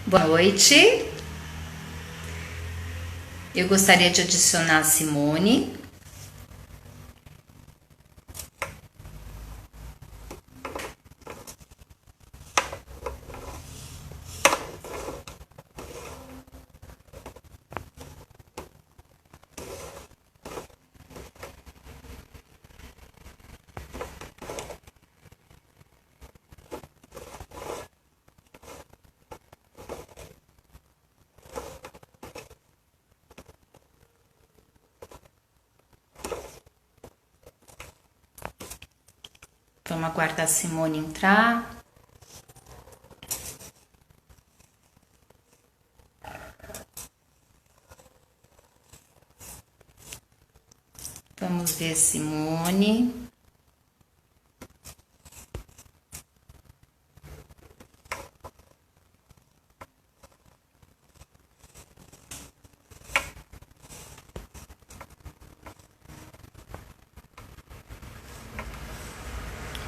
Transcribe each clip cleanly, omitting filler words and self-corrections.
Boa noite. Eu gostaria de adicionar a Simone. Vamos aguardar a Simone entrar. Vamos ver Simone.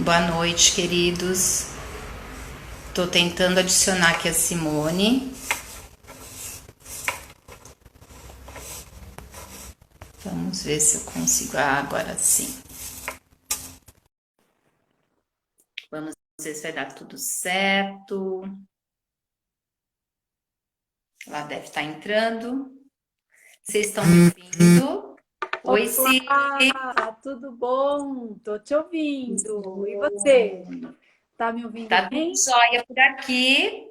Boa noite, queridos. Tô tentando adicionar aqui a Simone. Vamos ver se eu consigo. Agora sim. Vamos ver se vai dar tudo certo. Ela deve estar entrando. Vocês estão me ouvindo? Oi, Si. Olá, tudo bom? Tô te ouvindo. E você? Tá me ouvindo Tá tudo bem? jóia por aqui.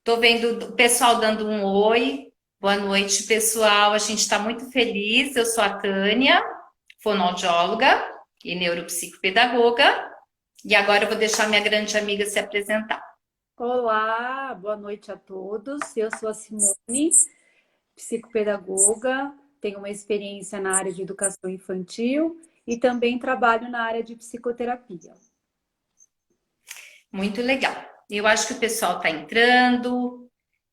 Tô vendo o pessoal dando um oi. Boa noite, pessoal. A gente está muito feliz. Eu sou a Tânia, fonoaudióloga e neuropsicopedagoga. E agora eu vou deixar minha grande amiga se apresentar. Olá, boa noite a todos. Eu sou a Simone, psicopedagoga, tenho uma experiência na área de educação infantil e também trabalho na área de psicoterapia. Muito legal. Eu acho que o pessoal está entrando.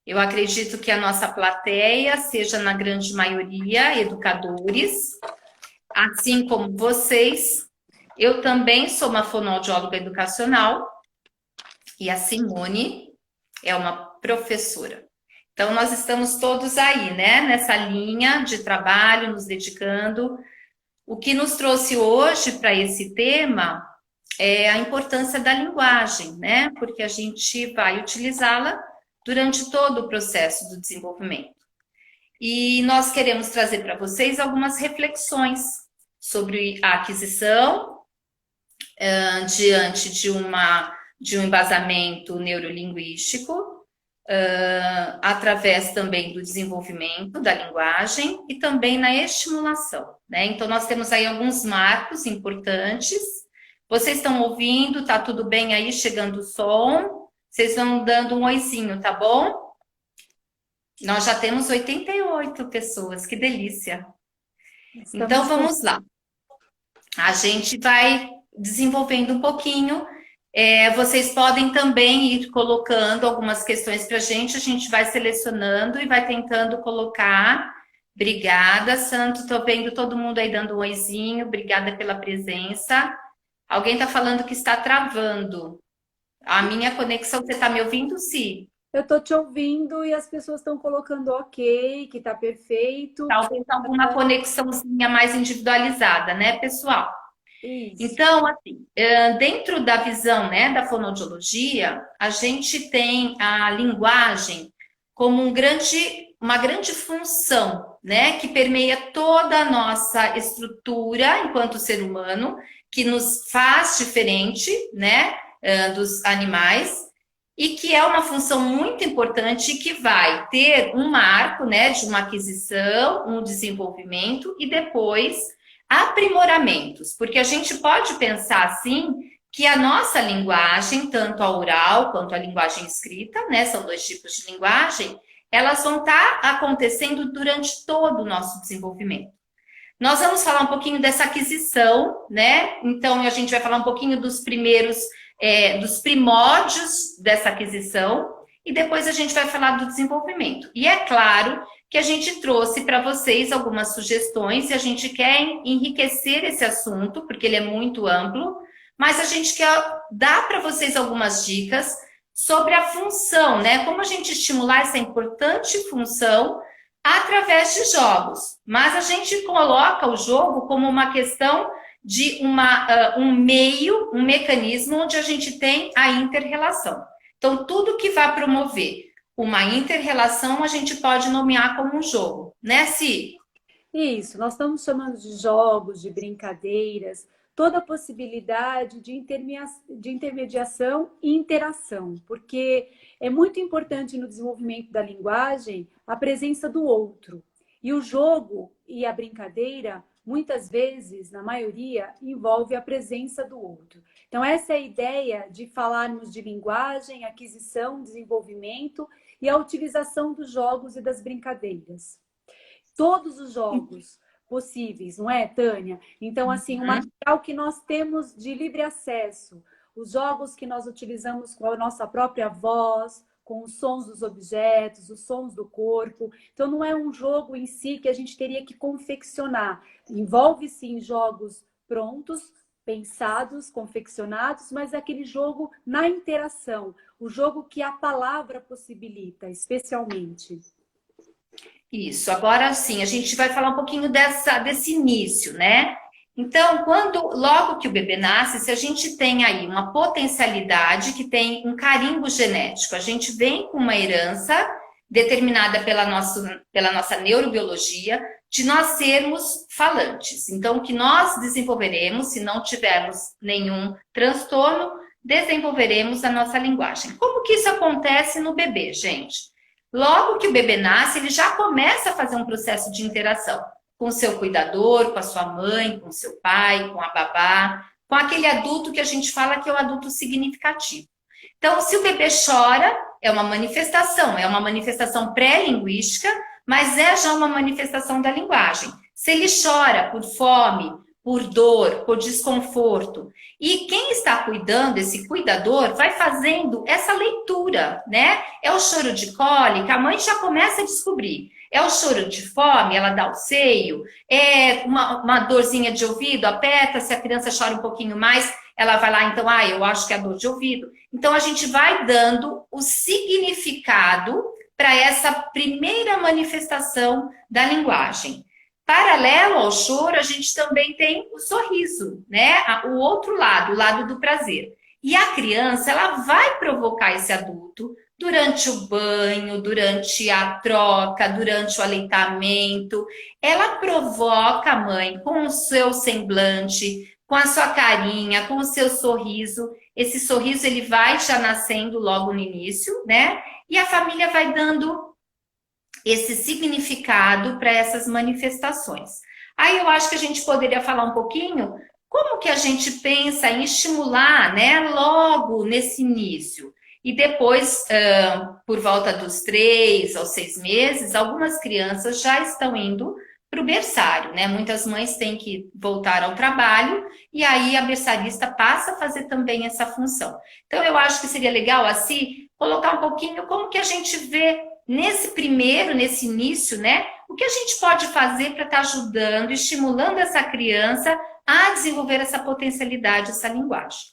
Eu acredito que a nossa plateia seja, na grande maioria, educadores, assim como vocês. Eu também sou uma fonoaudióloga educacional e a Simone é uma professora. Então, nós estamos todos aí, né, nessa linha de trabalho, nos dedicando. O que nos trouxe hoje para esse tema é a importância da linguagem, né, porque a gente vai utilizá-la durante todo o processo do desenvolvimento. E nós queremos trazer para vocês algumas reflexões sobre a aquisição diante de um embasamento neurolinguístico, através também do desenvolvimento da linguagem e também na estimulação, né? Então, nós temos aí alguns marcos importantes. Vocês estão ouvindo? Tá tudo bem aí? Chegando o som? Vocês vão dando um oizinho, tá bom? Nós já temos 88 pessoas, que delícia. Então, Estamos vamos lá. A gente vai desenvolvendo um pouquinho. Vocês podem também ir colocando algumas questões para a gente vai selecionando e vai tentando colocar. Obrigada, Santo. Estou vendo todo mundo aí dando um oizinho. Obrigada pela presença. Alguém está falando que está travando. A minha conexão, você está me ouvindo? Sim. Eu tô te ouvindo e as pessoas estão colocando ok, que tá perfeito. Talvez alguma conexãozinha mais individualizada, né, pessoal? Isso. Então, assim, dentro da visão, né, da fonoaudiologia, a gente tem a linguagem como uma grande função, né, que permeia toda a nossa estrutura enquanto ser humano, que nos faz diferente, né, dos animais, e que é uma função muito importante que vai ter um marco, né, de uma aquisição, um desenvolvimento e depois aprimoramentos, porque a gente pode pensar assim que a nossa linguagem, tanto a oral quanto a linguagem escrita, né, são dois tipos de linguagem, elas vão estar acontecendo durante todo o nosso desenvolvimento. Nós vamos falar um pouquinho dessa aquisição, né? Então a gente vai falar um pouquinho dos dos primórdios dessa aquisição e depois a gente vai falar do desenvolvimento. E é claro que a gente trouxe para vocês algumas sugestões e a gente quer enriquecer esse assunto, porque ele é muito amplo, mas a gente quer dar para vocês algumas dicas sobre a função, né? Como a gente estimular essa importante função através de jogos. Mas a gente coloca o jogo como uma questão de um meio, um mecanismo onde a gente tem a inter-relação. Então, tudo que vai promover uma inter-relação, a gente pode nomear como um jogo, né, Si? Isso, nós estamos chamando de jogos, de brincadeiras, toda a possibilidade de intermediação e interação, porque é muito importante no desenvolvimento da linguagem a presença do outro. E o jogo e a brincadeira, muitas vezes, na maioria, envolve a presença do outro. Então, essa é a ideia de falarmos de linguagem, aquisição, desenvolvimento e a utilização dos jogos e das brincadeiras. Todos os jogos possíveis, não é, Tânia? Então, assim, o material que nós temos de livre acesso, os jogos que nós utilizamos com a nossa própria voz, com os sons dos objetos, os sons do corpo. Então, não é um jogo em si que a gente teria que confeccionar. Envolve, sim, jogos prontos, pensados, confeccionados, mas é aquele jogo na interação, o jogo que a palavra possibilita, especialmente. Isso, agora sim, a gente vai falar um pouquinho desse início, né? Então, logo que o bebê nasce, se a gente tem aí uma potencialidade que tem um carimbo genético, a gente vem com uma herança determinada pela nossa neurobiologia, de nós sermos falantes. Então, o que nós desenvolveremos, se não tivermos nenhum transtorno, desenvolveremos a nossa linguagem. Como que isso acontece no bebê, gente? Logo que o bebê nasce, ele já começa a fazer um processo de interação com o seu cuidador, com a sua mãe, com o seu pai, com a babá, com aquele adulto que a gente fala que é o adulto significativo. Então, se o bebê chora, é uma manifestação pré-linguística, mas é já uma manifestação da linguagem. Se ele chora por fome, por dor, por desconforto, e quem está cuidando, esse cuidador, vai fazendo essa leitura, né? É o choro de cólica, a mãe já começa a descobrir. É o choro de fome, ela dá o seio. É uma dorzinha de ouvido, aperta, se a criança chora um pouquinho mais, ela vai lá, então, eu acho que é dor de ouvido. Então, a gente vai dando o significado para essa primeira manifestação da linguagem. Paralelo ao choro, a gente também tem o sorriso, né? O outro lado, o lado do prazer. E a criança, ela vai provocar esse adulto durante o banho, durante a troca, durante o aleitamento. Ela provoca a mãe com o seu semblante, com a sua carinha, com o seu sorriso. Esse sorriso, ele vai já nascendo logo no início, né? E a família vai dando esse significado para essas manifestações. Aí eu acho que a gente poderia falar um pouquinho como que a gente pensa em estimular, né, logo nesse início. E depois, por volta dos 3 aos 6 meses, algumas crianças já estão indo para o berçário, né? Muitas mães têm que voltar ao trabalho e aí a berçarista passa a fazer também essa função. Então, eu acho que seria legal, assim, colocar um pouquinho como que a gente vê nesse início, né? O que a gente pode fazer para estar ajudando, estimulando essa criança a desenvolver essa potencialidade, essa linguagem?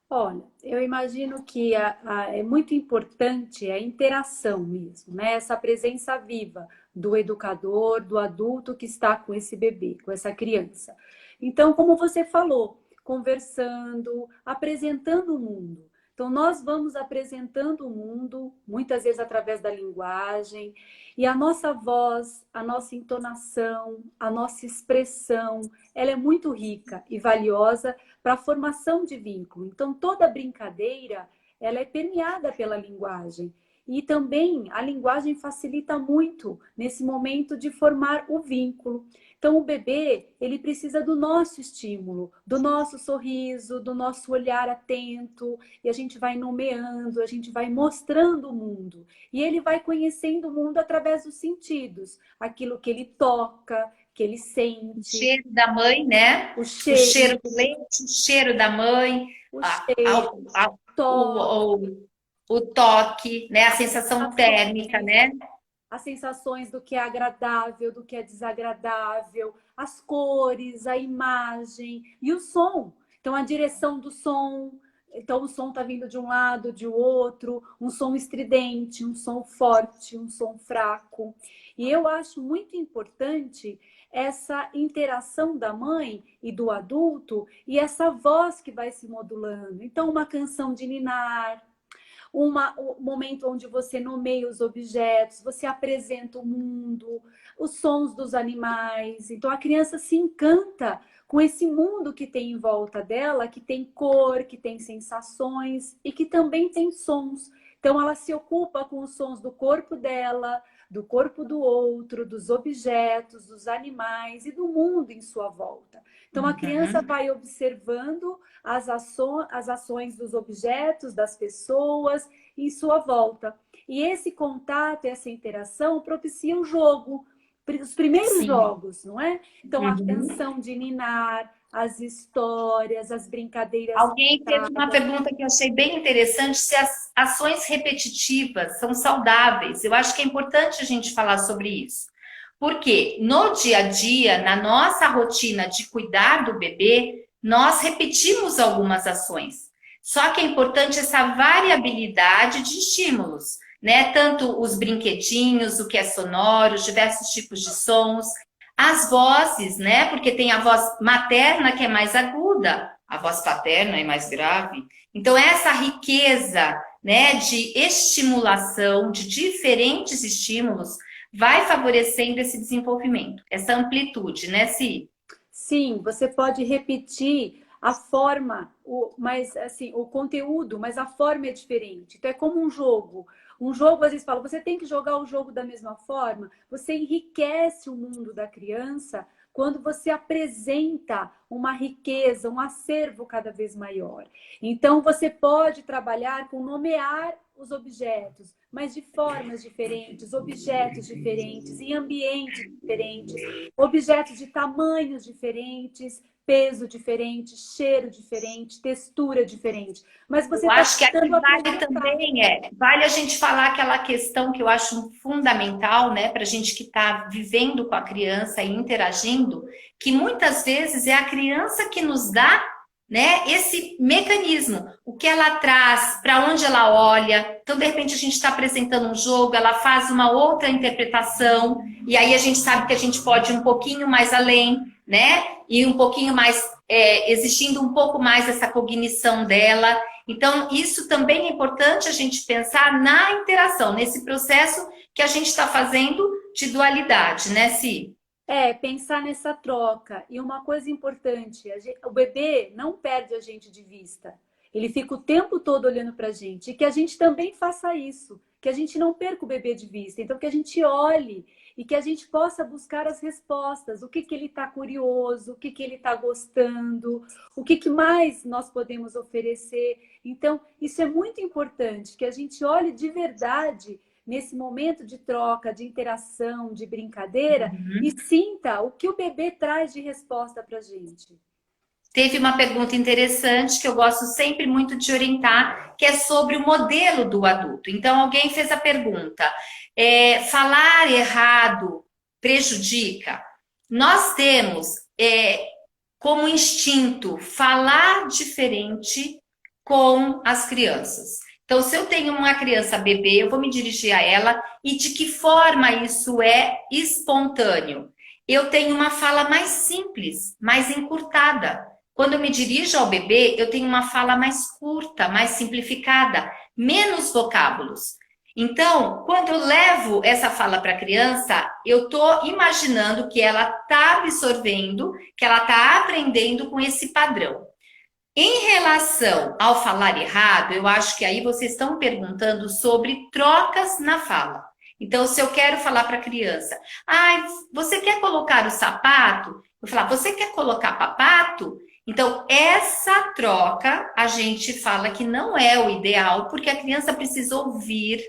Olha, eu imagino que é muito importante a interação mesmo, né? Essa presença viva do educador, do adulto que está com esse bebê, com essa criança. Então, como você falou, conversando, apresentando o mundo. Então, nós vamos apresentando o mundo, muitas vezes através da linguagem, e a nossa voz, a nossa entonação, a nossa expressão, ela é muito rica e valiosa para a formação de vínculo. Então, toda brincadeira, ela é permeada pela linguagem. E também a linguagem facilita muito nesse momento de formar o vínculo. Então, o bebê, ele precisa do nosso estímulo, do nosso sorriso, do nosso olhar atento, e a gente vai nomeando, a gente vai mostrando o mundo. E ele vai conhecendo o mundo através dos sentidos, aquilo que ele toca, que ele sente. O cheiro da mãe, né? O cheiro do leite, o cheiro da mãe, o cheiro, o toque, né? A sensação térmica, né? As sensações do que é agradável, do que é desagradável, as cores, a imagem e o som. Então, a direção do som, Então o som está vindo de um lado, de outro, um som estridente, um som forte, um som fraco. E eu acho muito importante essa interação da mãe e do adulto e essa voz que vai se modulando. Então, uma canção de ninar, um momento onde você nomeia os objetos, você apresenta o mundo, os sons dos animais. Então, a criança se encanta com esse mundo que tem em volta dela, que tem cor, que tem sensações e que também tem sons. Então, ela se ocupa com os sons do corpo dela, do corpo do outro, dos objetos, dos animais e do mundo em sua volta. Então, a criança vai observando as ações dos objetos, das pessoas em sua volta. E esse contato, essa interação propicia o jogo, os primeiros jogos, não é? Então, a canção de ninar, as histórias, as brincadeiras. Alguém fez uma pergunta que eu achei bem interessante, se as ações repetitivas são saudáveis. Eu acho que é importante a gente falar sobre isso. Porque no dia a dia, na nossa rotina de cuidar do bebê, nós repetimos algumas ações. Só que é importante essa variabilidade de estímulos, né? Tanto os brinquedinhos, o que é sonoro, os diversos tipos de sons, as vozes, né? Porque tem a voz materna que é mais aguda, a voz paterna é mais grave. Então, essa riqueza, né, de estimulação, de diferentes estímulos, vai favorecendo esse desenvolvimento, essa amplitude, né, Si? Sim, você pode repetir a forma, mas assim, o conteúdo, mas a forma é diferente. Então é como um jogo. Um jogo, às vezes, fala, você tem que jogar o jogo da mesma forma. Você enriquece o mundo da criança quando você apresenta uma riqueza, um acervo cada vez maior. Então, você pode trabalhar com nomear os objetos, mas de formas diferentes, objetos diferentes, em ambientes diferentes, objetos de tamanhos diferentes, peso diferente, cheiro diferente, textura diferente. Mas você Eu está acho que aqui vale também, vale a gente falar aquela questão que eu acho fundamental, né, para a gente que está vivendo com a criança e interagindo, que muitas vezes é a criança que nos dá, né, esse mecanismo, o que ela traz, para onde ela olha. Então, de repente, a gente está apresentando um jogo, ela faz uma outra interpretação, e aí a gente sabe que a gente pode ir um pouquinho mais além, né, e um pouquinho mais, existindo um pouco mais essa cognição dela. Então, isso também é importante a gente pensar na interação, nesse processo que a gente está fazendo de dualidade, né, Si? Pensar nessa troca. E uma coisa importante, o bebê não perde a gente de vista. Ele fica o tempo todo olhando para a gente. E que a gente também faça isso. Que a gente não perca o bebê de vista. Então, que a gente olhe e que a gente possa buscar as respostas. O que ele está curioso, o que ele está gostando, o que mais nós podemos oferecer. Então, isso é muito importante, que a gente olhe de verdade nesse momento de troca, de interação, de brincadeira, e sinta o que o bebê traz de resposta para a gente. Teve uma pergunta interessante que eu gosto sempre muito de orientar, que é sobre o modelo do adulto. Então, alguém fez a pergunta, falar errado prejudica? Nós temos como instinto falar diferente com as crianças. Então, se eu tenho uma criança bebê, eu vou me dirigir a ela e de que forma isso é espontâneo? Eu tenho uma fala mais simples, mais encurtada. Quando eu me dirijo ao bebê, eu tenho uma fala mais curta, mais simplificada, menos vocábulos. Então, quando eu levo essa fala para a criança, eu estou imaginando que ela está absorvendo, que ela está aprendendo com esse padrão. Em relação ao falar errado, eu acho que aí vocês estão perguntando sobre trocas na fala. Então, se eu quero falar para a criança, você quer colocar o sapato? Eu vou falar, você quer colocar papato? Então, essa troca, a gente fala que não é o ideal, porque a criança precisa ouvir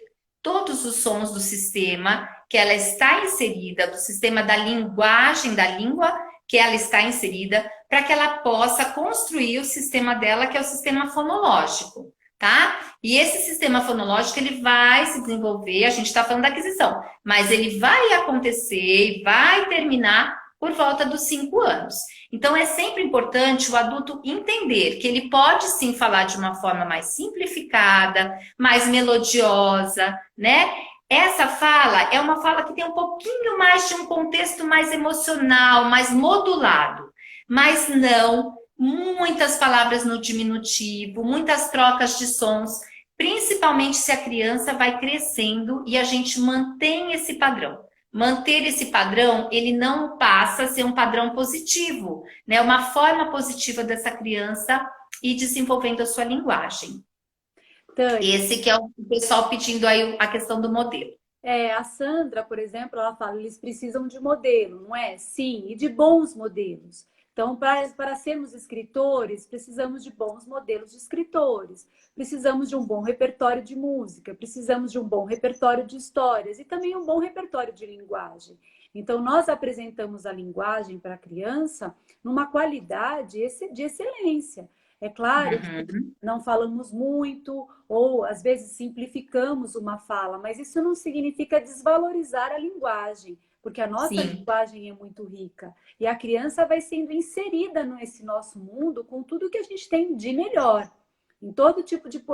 todos os sons do sistema que ela está inserida, do sistema da linguagem, da língua que ela está inserida, para que ela possa construir o sistema dela, que é o sistema fonológico, tá? E esse sistema fonológico, ele vai se desenvolver, a gente está falando da aquisição, mas ele vai acontecer e vai terminar por volta dos 5 anos. Então, é sempre importante o adulto entender que ele pode sim falar de uma forma mais simplificada, mais melodiosa, né? Essa fala é uma fala que tem um pouquinho mais de um contexto mais emocional, mais modulado, mas não muitas palavras no diminutivo, muitas trocas de sons, principalmente se a criança vai crescendo e a gente mantém esse padrão. Manter esse padrão, ele não passa a ser um padrão positivo, né? Uma forma positiva dessa criança ir desenvolvendo a sua linguagem. Tânia, Esse que é o pessoal pedindo aí a questão do modelo. a Sandra, por exemplo, ela fala, eles precisam de modelo, não é? Sim, e de bons modelos. Então, para sermos escritores, precisamos de bons modelos de escritores, precisamos de um bom repertório de música, precisamos de um bom repertório de histórias e também um bom repertório de linguagem. Então, nós apresentamos a linguagem para a criança numa qualidade de excelência. É claro que não falamos muito, ou às vezes simplificamos uma fala, mas isso não significa desvalorizar a linguagem, porque a nossa linguagem é muito rica. E a criança vai sendo inserida nesse nosso mundo com tudo que a gente tem de melhor. Em todo tipo de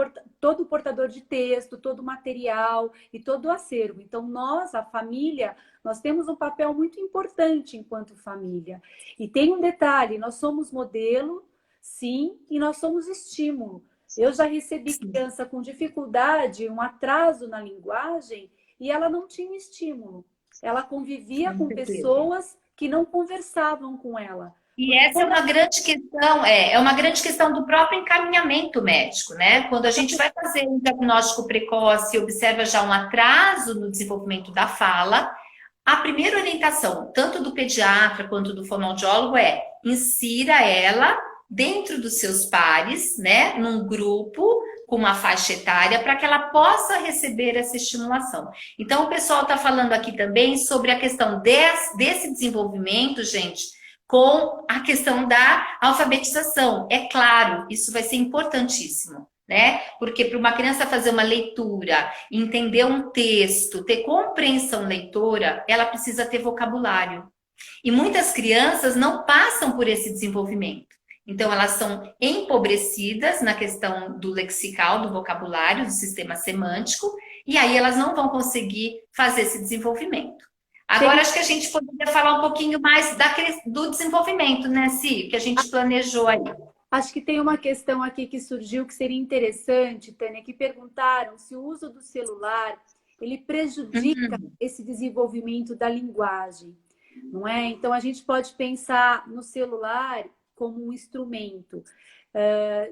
todo portador de texto, todo material e todo o acervo. Então, nós, a família, nós temos um papel muito importante enquanto família. E tem um detalhe, nós somos modelo, sim, e nós somos estímulo. Eu já recebi criança com dificuldade, um atraso na linguagem, e ela não tinha estímulo. Ela convivia com pessoas que não conversavam com ela. E essa é uma grande questão, é uma grande questão do próprio encaminhamento médico, né? Quando a gente vai fazer um diagnóstico precoce e observa já um atraso no desenvolvimento da fala, a primeira orientação, tanto do pediatra quanto do fonoaudiólogo, é insira ela dentro dos seus pares, né? Num grupo com uma faixa etária, para que ela possa receber essa estimulação. Então, o pessoal está falando aqui também sobre a questão desse desenvolvimento, gente, com a questão da alfabetização. É claro, isso vai ser importantíssimo, né? Porque para uma criança fazer uma leitura, entender um texto, ter compreensão leitora, ela precisa ter vocabulário. E muitas crianças não passam por esse desenvolvimento. Então, elas são empobrecidas na questão do lexical, do vocabulário, do sistema semântico, e aí elas não vão conseguir fazer esse desenvolvimento. Agora, acho que a gente poderia falar um pouquinho mais do desenvolvimento, né, Si? Que a gente planejou aí. Acho que tem uma questão aqui que surgiu que seria interessante, Tânia, que perguntaram se o uso do celular, ele prejudica esse desenvolvimento da linguagem, não é? Então, a gente pode pensar no celular como um instrumento.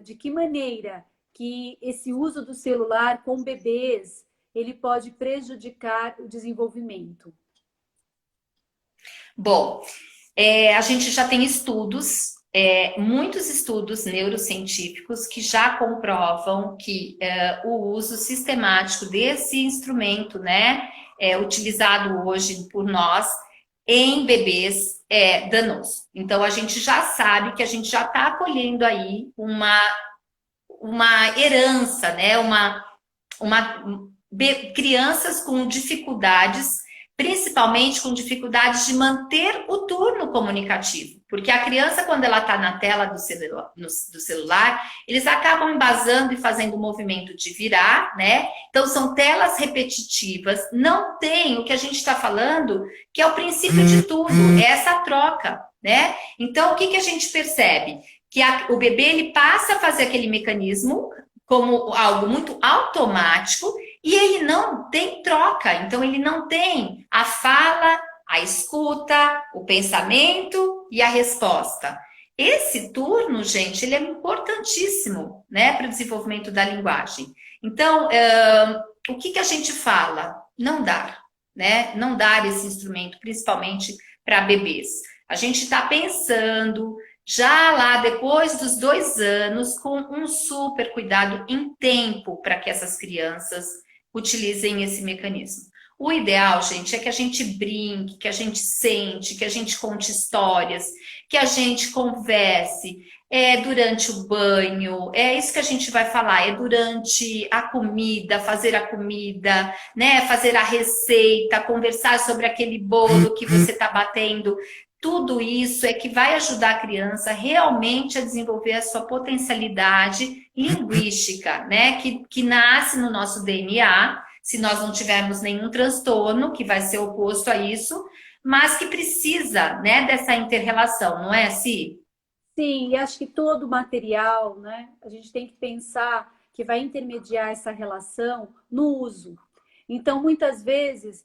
De que maneira que esse uso do celular com bebês, ele pode prejudicar o desenvolvimento? Bom, a gente já tem estudos, muitos estudos neurocientíficos que já comprovam que o uso sistemático desse instrumento, né, utilizado hoje por nós, em bebês é danoso. Então, a gente já sabe que a gente já está acolhendo aí uma herança, né? Crianças com dificuldades, principalmente com dificuldades de manter o turno comunicativo. Porque a criança, quando ela está na tela do celular, eles acabam embasando e fazendo o movimento de virar, né? Então, são telas repetitivas, não tem o que a gente está falando, que é o princípio de tudo, é essa troca, né? Então, o que a gente percebe? Que o bebê, ele passa a fazer aquele mecanismo como algo muito automático, e ele não tem troca, então ele não tem a fala, a escuta, o pensamento e a resposta. Esse turno, gente, ele é importantíssimo, né, para o desenvolvimento da linguagem. Então, o que a gente fala? Não dar, né? Não dar esse instrumento, principalmente para bebês. A gente está pensando já lá depois dos 2 anos, com um super cuidado em tempo para que essas crianças utilizem esse mecanismo. O ideal, gente, é que a gente brinque, que a gente sente, que a gente conte histórias, que a gente converse durante o banho, é isso que a gente vai falar, é durante a comida, né? Fazer a receita, conversar sobre aquele bolo que você está batendo. tudo isso é que vai ajudar a criança realmente a desenvolver a sua potencialidade linguística, né? Que nasce no nosso DNA, se nós não tivermos nenhum transtorno, que vai ser oposto a isso, mas que precisa, né, dessa inter-relação, não é, Si? Sim, e acho que todo material, né, a gente tem que pensar que vai intermediar essa relação no uso. Então, muitas vezes,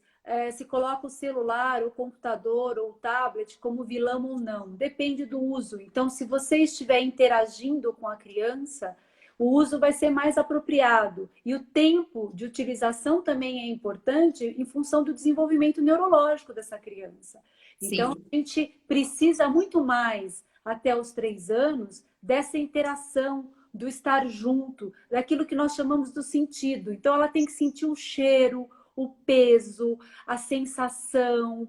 se coloca o celular, o computador ou o tablet como vilão ou não, depende do uso. Então, se você estiver interagindo com a criança, o uso vai ser mais apropriado. E o tempo de utilização também é importante em função do desenvolvimento neurológico dessa criança. Então, Sim. a gente precisa muito mais até os 3 anos, dessa interação, do estar junto, daquilo que nós chamamos do sentido. Então, ela tem que sentir o cheiro, o peso, a sensação,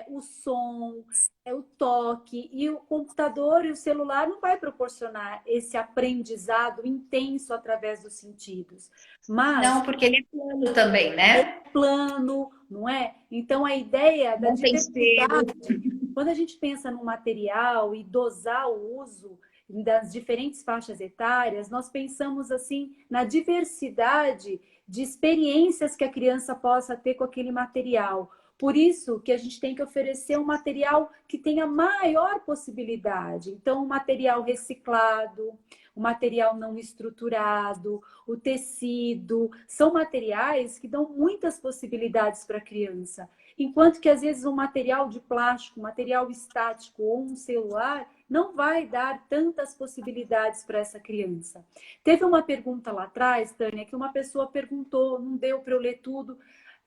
o som, o toque. E o computador e o celular não vai proporcionar esse aprendizado intenso através dos sentidos. Mas Não, porque ele é plano também, né? plano, não é? Então, a ideia da Não tem cheiro. diversidade, quando a gente pensa no material e dosar o uso das diferentes faixas etárias, nós pensamos assim na diversidade de experiências que a criança possa ter com aquele material. Por isso que a gente tem que oferecer um material que tenha maior possibilidade. Então, um material reciclado, o material não estruturado, o tecido, são materiais que dão muitas possibilidades para a criança. Enquanto que, às vezes, um material de plástico, um material estático ou um celular não vai dar tantas possibilidades para essa criança. Teve uma pergunta lá atrás, Tânia, que uma pessoa perguntou, não deu para eu ler tudo,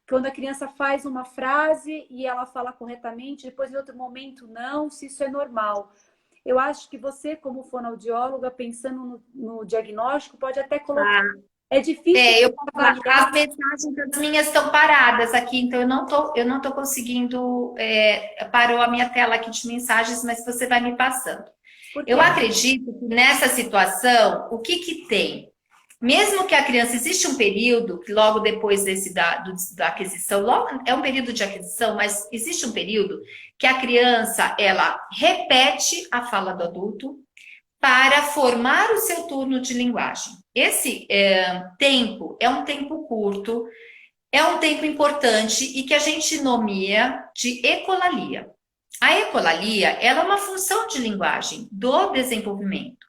quando a criança faz uma frase e ela fala corretamente, depois em outro momento não, se isso é normal. Eu acho que você, como fonoaudióloga, pensando no diagnóstico, pode até colocar. É difícil Eu avaliar. as mensagens das minhas estão paradas aqui, então eu não tô conseguindo. Parou a minha tela aqui de mensagens, mas você vai me passando. Eu Porque acredito que nessa situação, o que que tem? Mesmo que a criança, existe um período, que logo depois da aquisição, logo, é um período de aquisição, mas existe um período que a criança, ela repete a fala do adulto, para formar o seu turno de linguagem. Esse tempo é um tempo curto, é um tempo importante e que a gente nomeia de ecolalia. A ecolalia, ela é uma função de linguagem do desenvolvimento.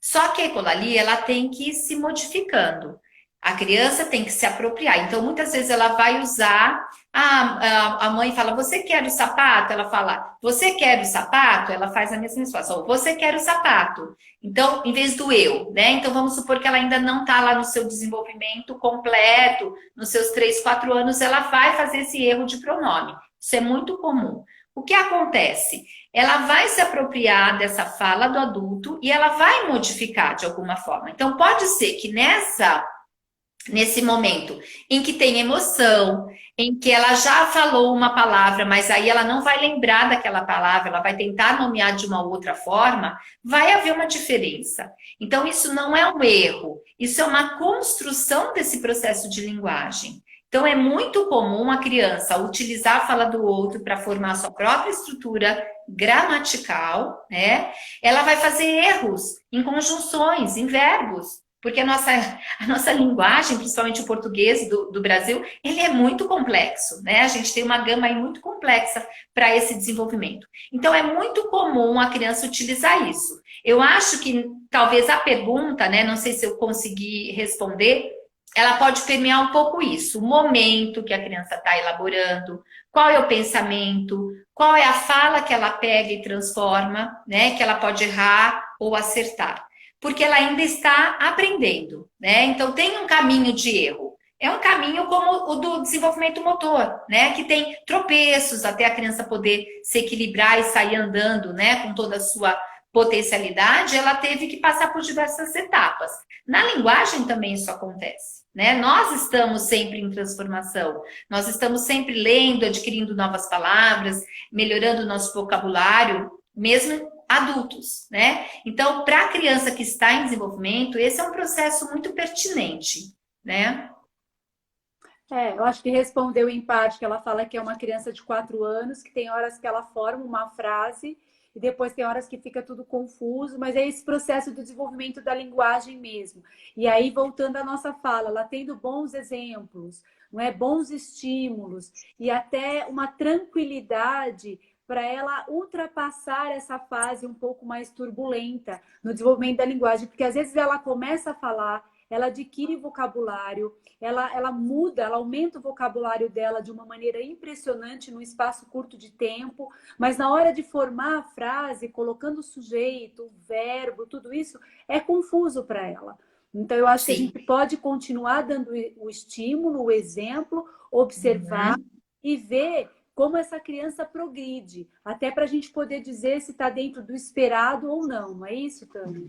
Só que a ecolalia, ela tem que ir se modificando. A criança tem que se apropriar. Então, muitas vezes ela vai usar. A mãe fala, você quer o sapato? Ela fala, você quer o sapato? Ela faz a mesma resposta, você quer o sapato. Então, em vez do eu, né? Então, vamos supor que ela ainda não está lá no seu desenvolvimento completo, nos seus 3, 4 anos, ela vai fazer esse erro de pronome. Isso é muito comum. O que acontece? Ela vai se apropriar dessa fala do adulto e ela vai modificar de alguma forma. Então, pode ser que nesse momento em que tem emoção, em que ela já falou uma palavra, mas aí ela não vai lembrar daquela palavra, ela vai tentar nomear de uma outra forma, vai haver uma diferença. Então, isso não é um erro, isso é uma construção desse processo de linguagem. Então, é muito comum a criança utilizar a fala do outro para formar a sua própria estrutura gramatical, né? Ela vai fazer erros em conjunções, em verbos, porque a nossa linguagem, principalmente o português do Brasil, ele é muito complexo, né? A gente tem uma gama aí muito complexa para esse desenvolvimento. Então, é muito comum a criança utilizar isso. Eu acho que talvez a pergunta, né? Não sei se eu consegui responder, ela pode permear um pouco isso, o momento que a criança está elaborando, qual é o pensamento, qual é a fala que ela pega e transforma, né? Que ela pode errar ou acertar. Porque ela ainda está aprendendo, né? Então tem um caminho de erro. É um caminho como o do desenvolvimento motor, né? Que tem tropeços até a criança poder se equilibrar e sair andando, né? Com toda a sua potencialidade, ela teve que passar por diversas etapas. Na linguagem também isso acontece, né? Nós estamos sempre em transformação, nós estamos sempre lendo, adquirindo novas palavras, melhorando o nosso vocabulário, mesmo adultos, né? Então, para a criança que está em desenvolvimento, esse é um processo muito pertinente, né? Eu acho que respondeu em parte, que ela fala que é uma criança de 4 anos, que tem horas que ela forma uma frase e depois tem horas que fica tudo confuso, mas é esse processo do desenvolvimento da linguagem mesmo. E aí, voltando à nossa fala, ela tendo bons exemplos, não é? Bons estímulos e até uma tranquilidade para ela ultrapassar essa fase um pouco mais turbulenta no desenvolvimento da linguagem, porque às vezes ela começa a falar, ela adquire vocabulário, ela muda, ela aumenta o vocabulário dela de uma maneira impressionante num espaço curto de tempo, mas na hora de formar a frase, colocando o sujeito, o verbo, tudo isso é confuso para ela. Então, eu acho que a Sim. gente pode continuar dando o estímulo, o exemplo, observar e ver como essa criança progride, até para a gente poder dizer se está dentro do esperado ou não, não é isso, Tânia?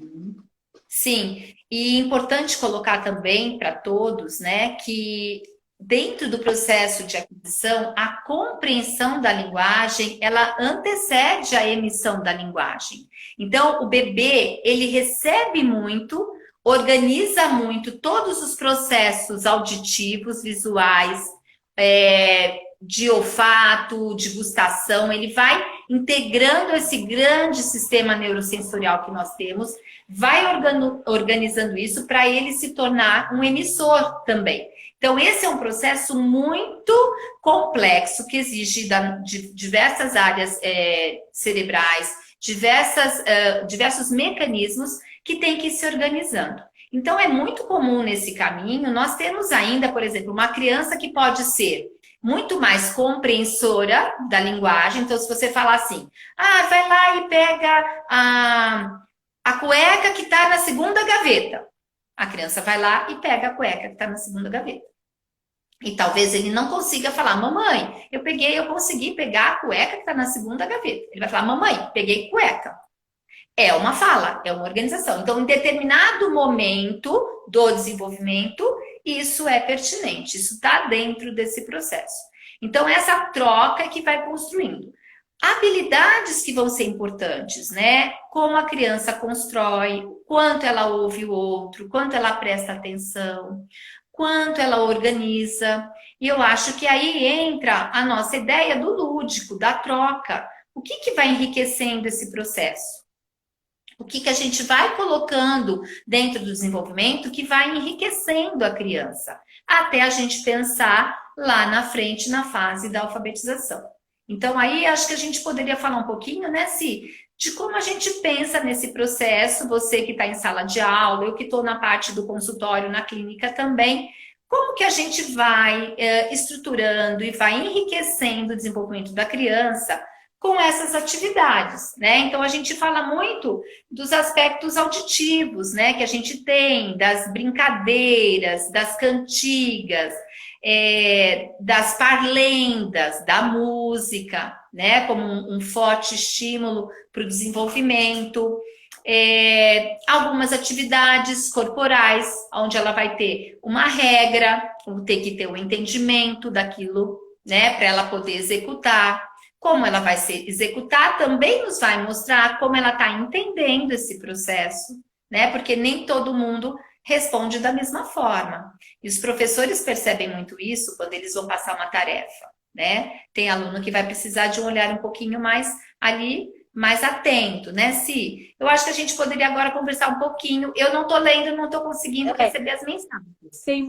Sim, e importante colocar também para todos, né, que dentro do processo de aquisição, a compreensão da linguagem, ela antecede a emissão da linguagem. Então, o bebê, ele recebe muito, organiza muito todos os processos auditivos, visuais, de olfato, de gustação, ele vai integrando esse grande sistema neurosensorial que nós temos, vai organizando isso para ele se tornar um emissor também. Então, esse é um processo muito complexo que exige de diversas áreas cerebrais, diversos mecanismos que tem que ir se organizando. Então, é muito comum nesse caminho, nós temos ainda, por exemplo, uma criança que pode ser muito mais compreensora da linguagem. Então, se você falar assim, vai lá e pega a cueca que está na segunda gaveta. A criança vai lá e pega a cueca que está na segunda gaveta. E talvez ele não consiga falar, mamãe, eu consegui pegar a cueca que está na segunda gaveta. Ele vai falar, mamãe, peguei cueca. É uma fala, é uma organização. Então, em determinado momento do desenvolvimento, isso é pertinente, isso está dentro desse processo. Então, essa troca é que vai construindo. Habilidades que vão ser importantes, né? Como a criança constrói, quanto ela ouve o outro, quanto ela presta atenção, quanto ela organiza. E eu acho que aí entra a nossa ideia do lúdico, da troca. O que vai enriquecendo esse processo? O que a gente vai colocando dentro do desenvolvimento que vai enriquecendo a criança, até a gente pensar lá na frente, na fase da alfabetização. Então, aí acho que a gente poderia falar um pouquinho, né, Si, de como a gente pensa nesse processo, você que está em sala de aula, eu que estou na parte do consultório, na clínica também, como que a gente vai estruturando e vai enriquecendo o desenvolvimento da criança com essas atividades, né? Então, a gente fala muito dos aspectos auditivos, né, que a gente tem, das brincadeiras, das cantigas, das parlendas, da música, né, como um forte estímulo para o desenvolvimento. Algumas atividades corporais, onde ela vai ter uma regra, ter que ter um entendimento daquilo, né, para ela poder executar. Como ela vai se executar também nos vai mostrar como ela está entendendo esse processo, né? Porque nem todo mundo responde da mesma forma. E os professores percebem muito isso quando eles vão passar uma tarefa, né? Tem aluno que vai precisar de um olhar um pouquinho mais ali, mais atento, né, Si? Eu acho que a gente poderia agora conversar um pouquinho. Eu não estou lendo, não estou conseguindo receber as mensagens. Tem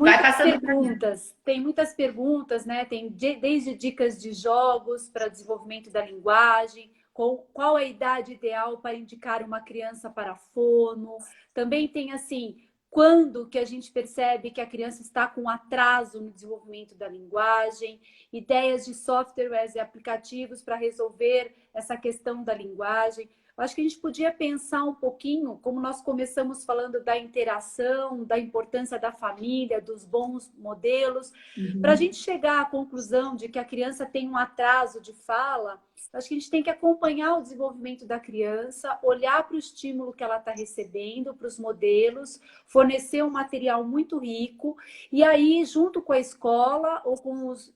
muitas perguntas, né? Tem desde dicas de jogos para desenvolvimento da linguagem, qual a idade ideal para indicar uma criança para fono. Também tem assim, quando que a gente percebe que a criança está com atraso no desenvolvimento da linguagem, ideias de softwares e aplicativos para resolver essa questão da linguagem. Eu acho que a gente podia pensar um pouquinho, como nós começamos falando da interação, da importância da família, dos bons modelos, para a gente chegar à conclusão de que a criança tem um atraso de fala. Acho que a gente tem que acompanhar o desenvolvimento da criança, olhar para o estímulo que ela está recebendo, para os modelos, fornecer um material muito rico, e aí, junto com a escola ou com os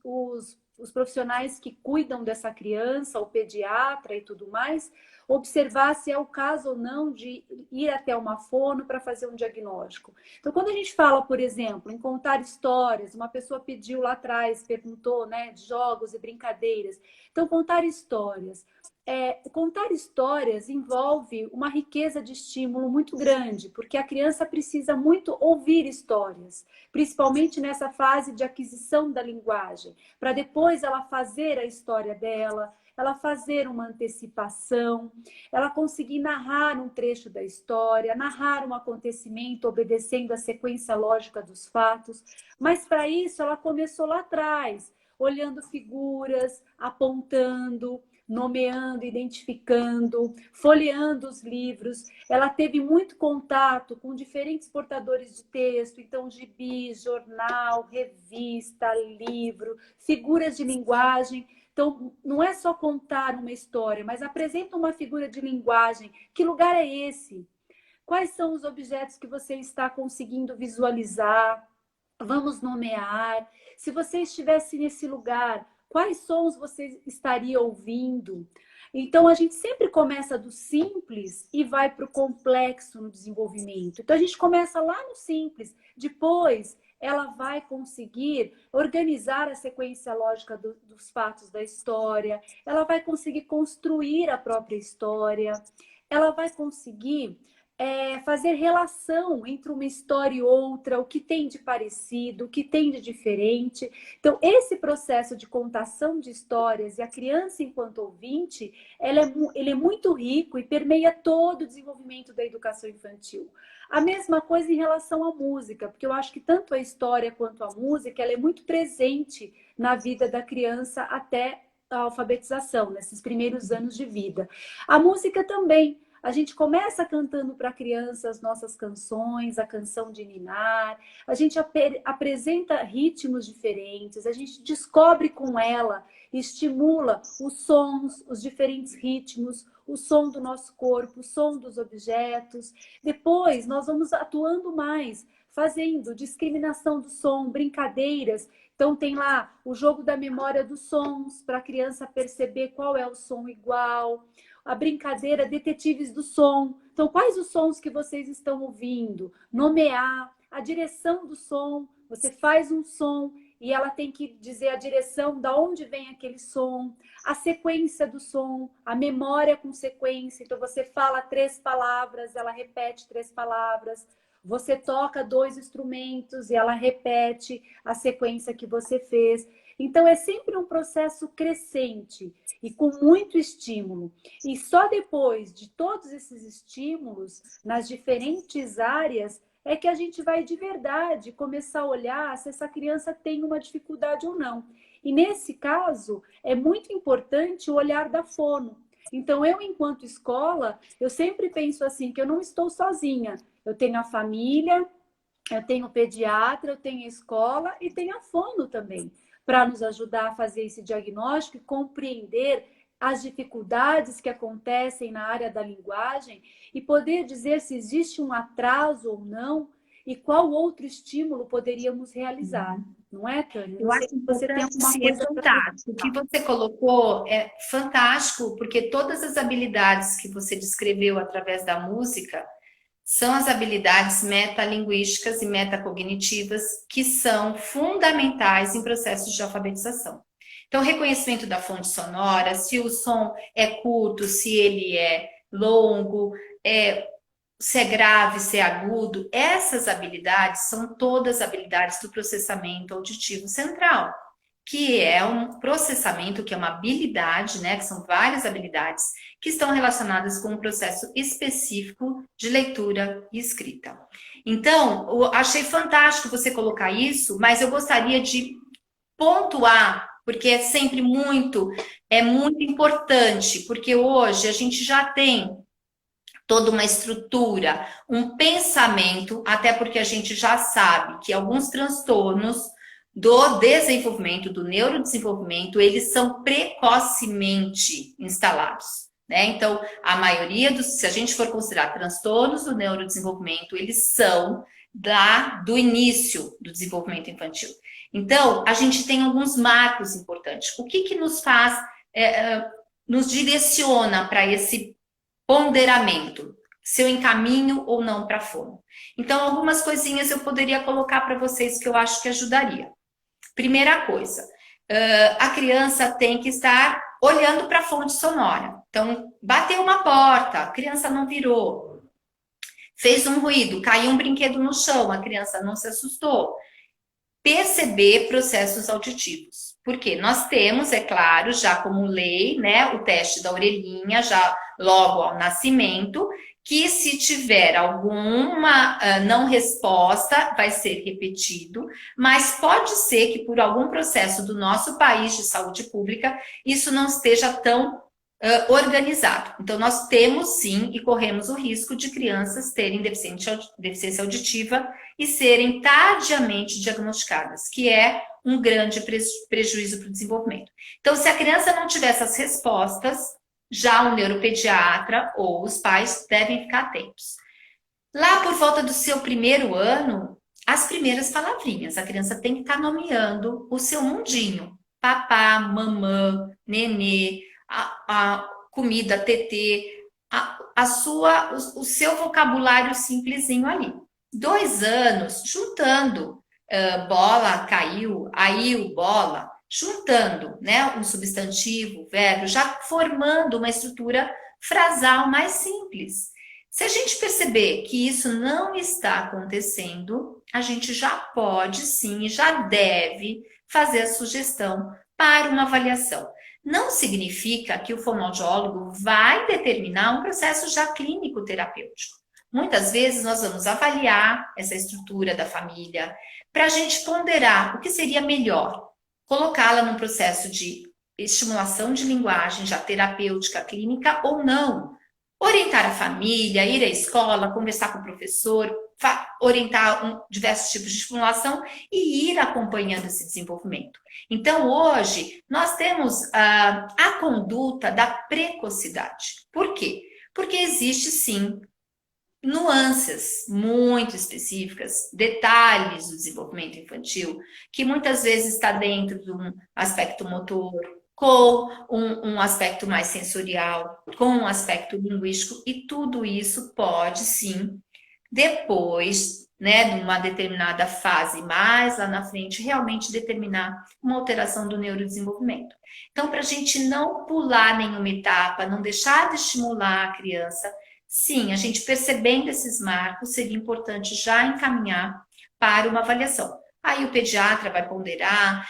os profissionais que cuidam dessa criança, o pediatra e tudo mais, observar se é o caso ou não de ir até uma fono para fazer um diagnóstico. Então, quando a gente fala, por exemplo, em contar histórias, uma pessoa pediu lá atrás, perguntou, né, de jogos e brincadeiras. Então, contar histórias. Contar histórias envolve uma riqueza de estímulo muito grande, porque a criança precisa muito ouvir histórias, principalmente nessa fase de aquisição da linguagem, para depois ela fazer a história dela, ela fazer uma antecipação, ela conseguir narrar um trecho da história, narrar um acontecimento obedecendo a sequência lógica dos fatos. Mas para isso ela começou lá atrás, olhando figuras, apontando, nomeando, identificando, folheando os livros. Ela teve muito contato com diferentes portadores de texto, então gibi, jornal, revista, livro, figuras de linguagem. Então, não é só contar uma história, mas apresenta uma figura de linguagem. Que lugar é esse? Quais são os objetos que você está conseguindo visualizar? Vamos nomear. Se você estivesse nesse lugar, quais sons você estaria ouvindo? Então, a gente sempre começa do simples e vai para o complexo no desenvolvimento. Então, a gente começa lá no simples, depois ela vai conseguir organizar a sequência lógica dos fatos da história, ela vai conseguir construir a própria história, ela vai conseguir fazer relação entre uma história e outra, o que tem de parecido, o que tem de diferente. Então, esse processo de contação de histórias e a criança enquanto ouvinte, ele é muito rico e permeia todo o desenvolvimento da educação infantil. A mesma coisa em relação à música, porque eu acho que tanto a história quanto a música, ela é muito presente na vida da criança até a alfabetização, nesses primeiros anos de vida. A música também. A gente começa cantando para a criança as nossas canções, a canção de ninar, a gente apresenta ritmos diferentes, a gente descobre com ela, estimula os sons, os diferentes ritmos, o som do nosso corpo, o som dos objetos. Depois, nós vamos atuando mais, fazendo discriminação do som, brincadeiras. Então, tem lá o jogo da memória dos sons, para a criança perceber qual é o som igual. A brincadeira detetives do som. Então, quais os sons que vocês estão ouvindo? Nomear a direção do som. Você faz um som e ela tem que dizer a direção da onde vem aquele som, a sequência do som, a memória com sequência. Então, você fala 3 palavras, ela repete 3 palavras. Você toca 2 instrumentos e ela repete a sequência que você fez. Então, é sempre um processo crescente e com muito estímulo. E só depois de todos esses estímulos, nas diferentes áreas, é que a gente vai de verdade começar a olhar se essa criança tem uma dificuldade ou não. E nesse caso, é muito importante o olhar da fono. Então, eu, enquanto escola, eu sempre penso assim, que eu não estou sozinha. Eu tenho a família, eu tenho o pediatra, eu tenho a escola e tenho a fono também, para nos ajudar a fazer esse diagnóstico e compreender as dificuldades que acontecem na área da linguagem e poder dizer se existe um atraso ou não e qual outro estímulo poderíamos realizar. Não é, Tânia? Eu acho que você tem alguma sim, coisa é fantástico. O que você colocou é fantástico, porque todas as habilidades que você descreveu através da música são as habilidades metalinguísticas e metacognitivas que são fundamentais em processos de alfabetização. Então, reconhecimento da fonte sonora, se o som é curto, se ele é longo, se é grave, se é agudo, essas habilidades são todas habilidades do processamento auditivo central, que é um processamento, que é uma habilidade, né, que são várias habilidades que estão relacionadas com um processo específico de leitura e escrita. Então, eu achei fantástico você colocar isso, mas eu gostaria de pontuar, porque é sempre muito importante, porque hoje a gente já tem toda uma estrutura, um pensamento, até porque a gente já sabe que alguns transtornos do desenvolvimento, do neurodesenvolvimento, eles são precocemente instalados, né? Então, a maioria dos, se a gente for considerar transtornos do neurodesenvolvimento, eles são do início do desenvolvimento infantil. Então, a gente tem alguns marcos importantes. O que nos faz, nos direciona para esse ponderamento, se eu encaminho ou não para a fono? Então, algumas coisinhas eu poderia colocar para vocês que eu acho que ajudaria. Primeira coisa, a criança tem que estar olhando para a fonte sonora. Então, bateu uma porta, a criança não virou. Fez um ruído, caiu um brinquedo no chão, a criança não se assustou. Perceber processos auditivos. Porque nós temos, é claro, já como lei, né, o teste da orelhinha, já logo ao nascimento, que se tiver alguma não resposta, vai ser repetido, mas pode ser que por algum processo do nosso país de saúde pública, isso não esteja tão organizado. Então, nós temos sim e corremos o risco de crianças terem deficiência auditiva e serem tardiamente diagnosticadas, que é um grande prejuízo para o desenvolvimento. Então, se a criança não tiver essas respostas, já o neuropediatra ou os pais devem ficar atentos. Lá por volta do seu primeiro ano, as primeiras palavrinhas, a criança tem que estar nomeando o seu mundinho. Papá, mamã, nenê, a comida, tetê, o seu vocabulário simplesinho ali. 2 anos, juntando bola, caiu, aiu, bola, juntando, né, um substantivo, verbo, já formando uma estrutura frasal mais simples. Se a gente perceber que isso não está acontecendo, a gente já pode sim e já deve fazer a sugestão para uma avaliação. Não significa que o fonoaudiólogo vai determinar um processo já clínico terapêutico. Muitas vezes nós vamos avaliar essa estrutura da família para a gente ponderar o que seria melhor, colocá-la num processo de estimulação de linguagem já terapêutica clínica ou não. Orientar a família, ir à escola, conversar com o professor, orientar diversos tipos de estimulação e ir acompanhando esse desenvolvimento. Então, hoje, nós temos a conduta da precocidade. Por quê? Porque existe, sim, nuances muito específicas, detalhes do desenvolvimento infantil, que muitas vezes está dentro de um aspecto motor, com um aspecto mais sensorial, com um aspecto linguístico, e tudo isso pode, sim, depois, né, de uma determinada fase mais lá na frente, realmente determinar uma alteração do neurodesenvolvimento. Então, para a gente não pular nenhuma etapa, não deixar de estimular a criança, sim, a gente percebendo esses marcos, seria importante já encaminhar para uma avaliação. Aí o pediatra vai ponderar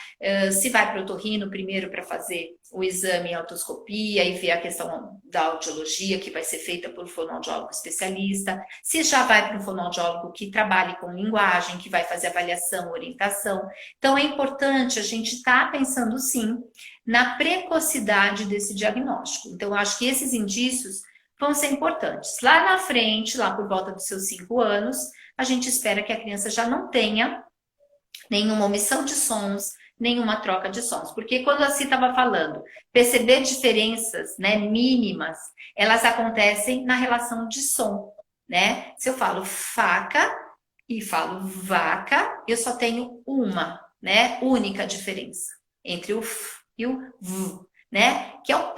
se vai para o otorrino primeiro para fazer o exame em otoscopia e ver a questão da audiologia, que vai ser feita por um fonoaudiólogo especialista, se já vai para um fonoaudiólogo que trabalhe com linguagem, que vai fazer avaliação, orientação. Então é importante a gente estar pensando sim na precocidade desse diagnóstico. Então eu acho que esses indícios vão ser importantes. Lá na frente, lá por volta dos seus 5 anos, a gente espera que a criança já não tenha nenhuma omissão de sons, nenhuma troca de sons. Porque quando a Ci estava falando, perceber diferenças, né, mínimas, elas acontecem na relação de som, né? Se eu falo faca e falo vaca, eu só tenho uma, né, única diferença entre o f e o v, né? Que é um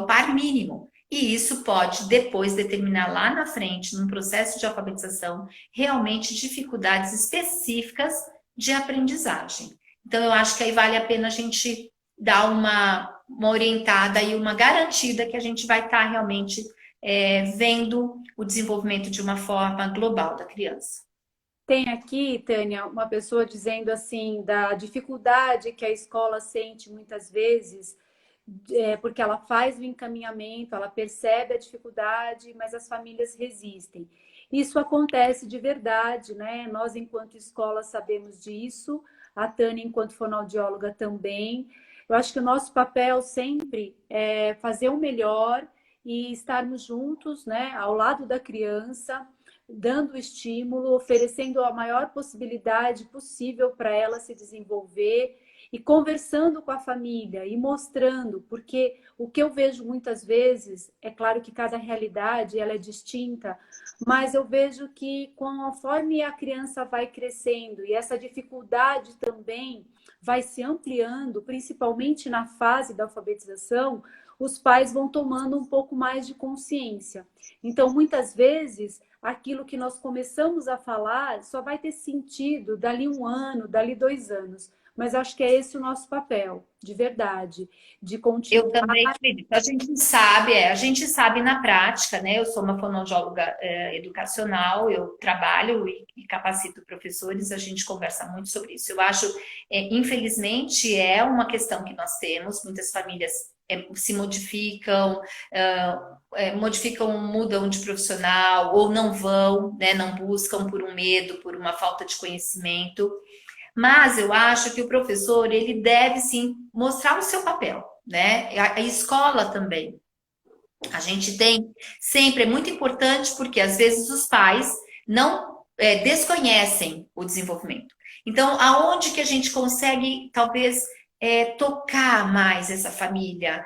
par mínimo. E isso pode depois determinar lá na frente, num processo de alfabetização, realmente dificuldades específicas de aprendizagem. Então, eu acho que aí vale a pena a gente dar uma orientada e uma garantida que a gente vai estar realmente vendo o desenvolvimento de uma forma global da criança. Tem aqui, Tânia, uma pessoa dizendo assim, da dificuldade que a escola sente muitas vezes, porque ela faz o encaminhamento, ela percebe a dificuldade, mas as famílias resistem. Isso acontece de verdade, né? Nós, enquanto escola, sabemos disso, a Tânia, enquanto fonoaudióloga, também. Eu acho que o nosso papel sempre é fazer o melhor e estarmos juntos, né, ao lado da criança, dando estímulo, oferecendo a maior possibilidade possível para ela se desenvolver e conversando com a família e mostrando, porque o que eu vejo muitas vezes, é claro que cada realidade ela é distinta, mas eu vejo que conforme a criança vai crescendo e essa dificuldade também vai se ampliando, principalmente na fase da alfabetização, os pais vão tomando um pouco mais de consciência. Então, muitas vezes, aquilo que nós começamos a falar só vai ter sentido dali 1 ano, dali 2 anos. Mas acho que é esse o nosso papel, de verdade, de Eu continuar. também acredito. A gente sabe na prática, né? Eu sou uma fonoaudióloga educacional, eu trabalho e capacito professores, a gente conversa muito sobre isso. Eu acho, infelizmente, é uma questão que nós temos, muitas famílias se modificam, mudam de profissional, ou não vão, né? Não buscam por um medo, por uma falta de conhecimento. Mas eu acho que o professor, ele deve sim mostrar o seu papel, né? A escola também. A gente tem sempre, é muito importante porque às vezes os pais não desconhecem o desenvolvimento. Então, aonde que a gente consegue talvez tocar mais essa família?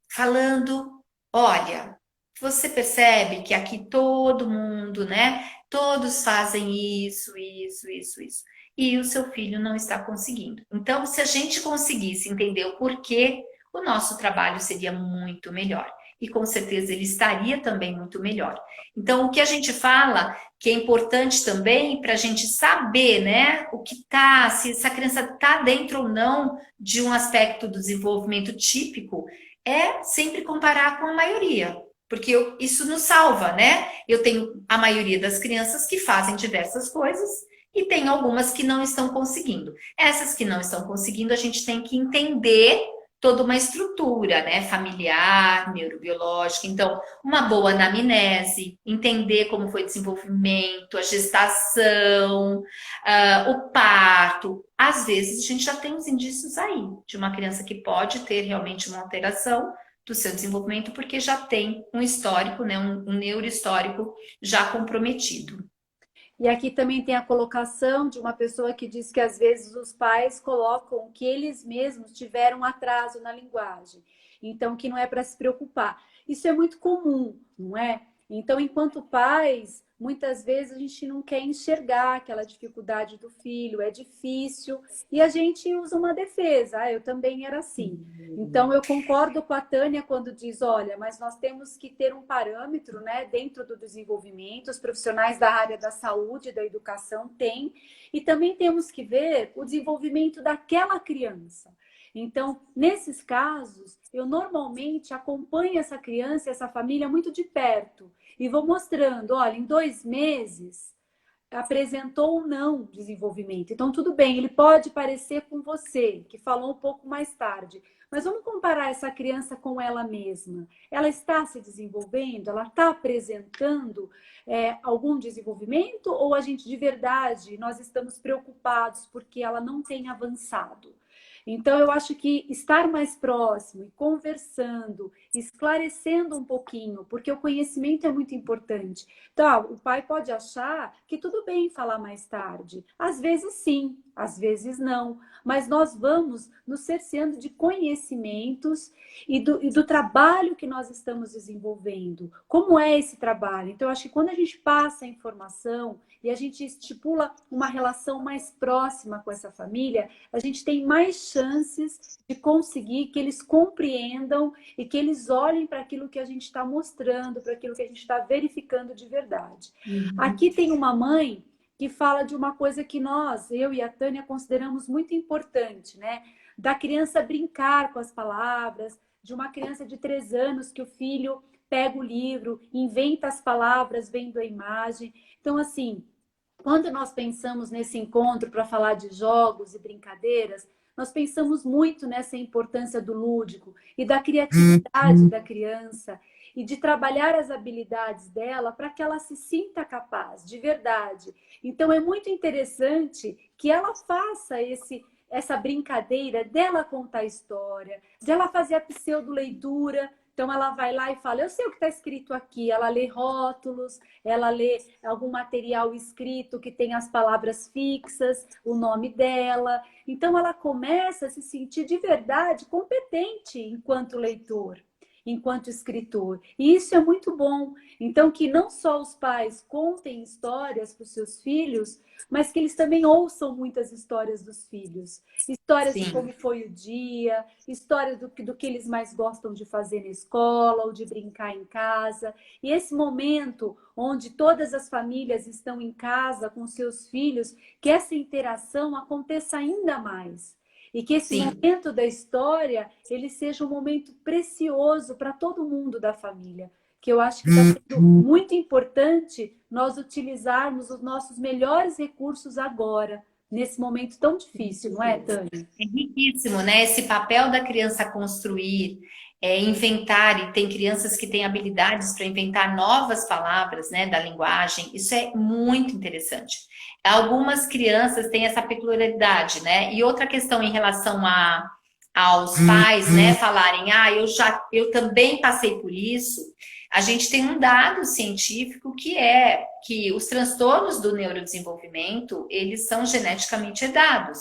Falando, olha, você percebe que aqui todo mundo, né? Todos fazem isso, isso, isso, isso. E o seu filho não está conseguindo. Então, se a gente conseguisse entender o porquê, o nosso trabalho seria muito melhor. E com certeza ele estaria também muito melhor. Então, o que a gente fala, que é importante também para a gente saber, né, o que tá, se essa criança está dentro ou não de um aspecto do desenvolvimento típico, é sempre comparar com a maioria. Porque isso nos salva, né? Eu tenho a maioria das crianças que fazem diversas coisas e tem algumas que não estão conseguindo. Essas que não estão conseguindo, a gente tem que entender toda uma estrutura, né? Familiar, neurobiológica. Então, uma boa anamnese, entender como foi o desenvolvimento, a gestação, o parto. Às vezes, a gente já tem os indícios aí de uma criança que pode ter realmente uma alteração do seu desenvolvimento, porque já tem um histórico, né? Um neurohistórico já comprometido. E aqui também tem a colocação de uma pessoa que diz que às vezes os pais colocam que eles mesmos tiveram atraso na linguagem, então que não é para se preocupar. Isso é muito comum, não é? Então, enquanto pais, muitas vezes a gente não quer enxergar aquela dificuldade do filho, é difícil, e a gente usa uma defesa. Ah, eu também era assim. Então, eu concordo com a Tânia quando diz, olha, mas nós temos que ter um parâmetro, né, dentro do desenvolvimento, os profissionais da área da saúde, da educação têm, e também temos que ver o desenvolvimento daquela criança. Então, nesses casos, eu normalmente acompanho essa criança, essa família muito de perto e vou mostrando, olha, em 2 meses apresentou ou não desenvolvimento. Então, tudo bem, ele pode parecer com você, que falou um pouco mais tarde, mas vamos comparar essa criança com ela mesma. Ela está se desenvolvendo? Ela está apresentando algum desenvolvimento? Ou a gente, de verdade, nós estamos preocupados porque ela não tem avançado? Então, eu acho que estar mais próximo e conversando, esclarecendo um pouquinho, porque o conhecimento é muito importante. Então, o pai pode achar que tudo bem falar mais tarde. Às vezes sim, às vezes não. Mas nós vamos nos cerceando de conhecimentos e do trabalho que nós estamos desenvolvendo. Como é esse trabalho? Então, eu acho que quando a gente passa a informação e a gente estipula uma relação mais próxima com essa família, a gente tem mais chances de conseguir que eles compreendam e que eles olhem para aquilo que a gente está mostrando, para aquilo que a gente está verificando de verdade. Aqui tem uma mãe que fala de uma coisa que nós, eu e a Tânia, consideramos muito importante, né? Da criança brincar com as palavras, de uma criança de 3 anos que o filho pega o livro, inventa as palavras vendo a imagem. Então, assim, quando nós pensamos nesse encontro para falar de jogos e brincadeiras, nós pensamos muito nessa importância do lúdico e da criatividade da criança e de trabalhar as habilidades dela para que ela se sinta capaz, de verdade. Então, é muito interessante que ela faça essa brincadeira dela contar a história, dela fazer a pseudo-leitura, Então ela vai lá e fala, eu sei o que está escrito aqui. Ela lê rótulos, ela lê algum material escrito que tem as palavras fixas, o nome dela. Então ela começa a se sentir de verdade competente enquanto leitor, enquanto escritor. E isso é muito bom. Então que não só os pais contem histórias para os seus filhos, mas que eles também ouçam muitas histórias dos filhos. Histórias de Sim, como foi o dia, histórias do que eles mais gostam de fazer na escola ou de brincar em casa. E esse momento onde todas as famílias estão em casa com seus filhos, que essa interação aconteça ainda mais. E que esse sim. momento da história, ele seja um momento precioso para todo mundo da família. Que eu acho que está sendo muito importante nós utilizarmos os nossos melhores recursos agora, nesse momento tão difícil, não é, Tânia? É riquíssimo, né? Esse papel da criança construir, inventar, e tem crianças que têm habilidades para inventar novas palavras, né, da linguagem, isso é muito interessante. Algumas crianças têm essa peculiaridade, né? E outra questão em relação aos pais, né, falarem, eu também passei por isso. A gente tem um dado científico que é que os transtornos do neurodesenvolvimento, eles são geneticamente herdados.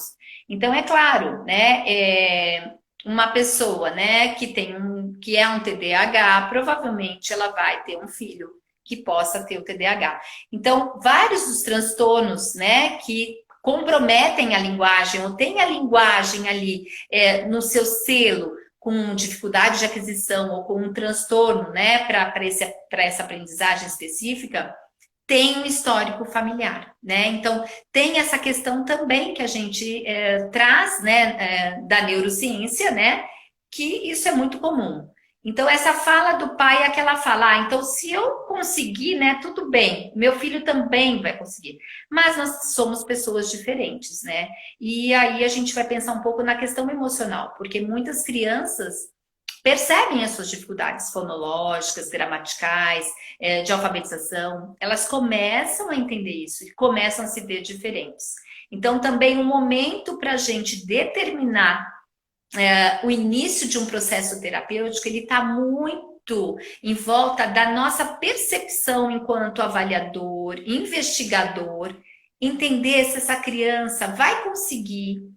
Então, é claro, né, uma pessoa, né, que é um TDAH, provavelmente ela vai ter um filho que possa ter o TDAH. Então, vários dos transtornos, né, que comprometem a linguagem ou tem a linguagem ali no seu selo com dificuldade de aquisição ou com um transtorno, né, para essa aprendizagem específica, tem um histórico familiar, né? Então, tem essa questão também que a gente traz, né, da neurociência, né, que isso é muito comum. Então, essa fala do pai é aquela fala, então, se eu conseguir, né, tudo bem, meu filho também vai conseguir. Mas nós somos pessoas diferentes, né? E aí a gente vai pensar um pouco na questão emocional, porque muitas crianças percebem as suas dificuldades fonológicas, gramaticais, de alfabetização, elas começam a entender isso e começam a se ver diferentes. Então, também um momento para a gente determinar o início de um processo terapêutico, ele está muito em volta da nossa percepção enquanto avaliador, investigador, entender se essa criança vai conseguir,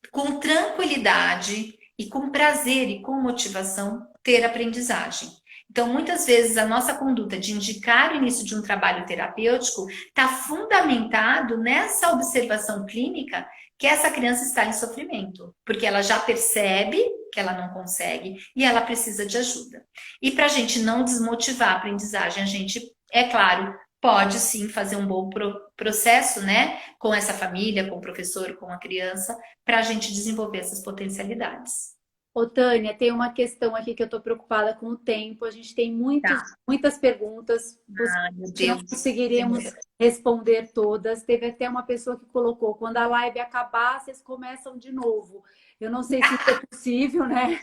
com tranquilidade e com prazer e com motivação, ter aprendizagem. Então, muitas vezes, a nossa conduta de indicar o início de um trabalho terapêutico está fundamentado nessa observação clínica que essa criança está em sofrimento, porque ela já percebe que ela não consegue e ela precisa de ajuda. E para a gente não desmotivar a aprendizagem, a gente, é claro, pode sim fazer um bom processo, né, com essa família, com o professor, com a criança, para a gente desenvolver essas potencialidades. Ô, Tânia, tem uma questão aqui que eu estou preocupada com o tempo. A gente tem Tá. muitas perguntas. Ai, meu Que não Deus. conseguiremos responder todas. Teve até uma pessoa que colocou, quando a live acabar, vocês começam de novo. Eu não sei se isso é possível, né?